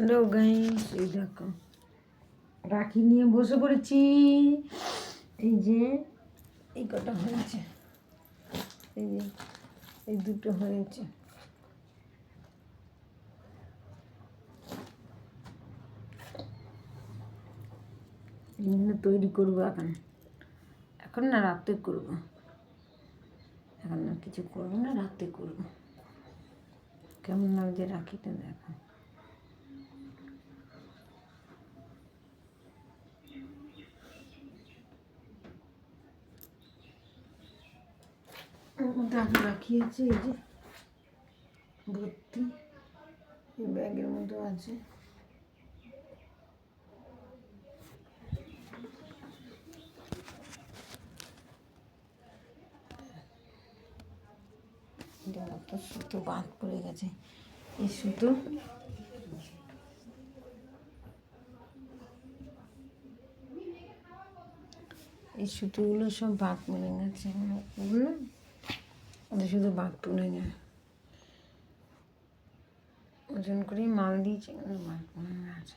Hello guys, এই দেখো রাখি নিয়ে বসে পড়েছি। এই যে এই কটা হয়েছে, এই যে এই দুটো হয়েছে। এগুলো তৈরি করবো এখন না রাতে করবো, এখন না কিছু করবো না, রাতে করবো। কেমন লাগছে রাখিটা দেখো। মধ্যে রাখি আছে, এই যে ভর্তি, এই ব্যাগের মধ্যে আছে। সুতো বাদ পড়ে গেছে, এই সুতো এই সুতোগুলো সব বাদ পড়ে গেছে, ওগুলো শুধু বাদ পড়ে যায়। ওজন করে মাল দিয়েছে, বাদ পড়ে গেছে।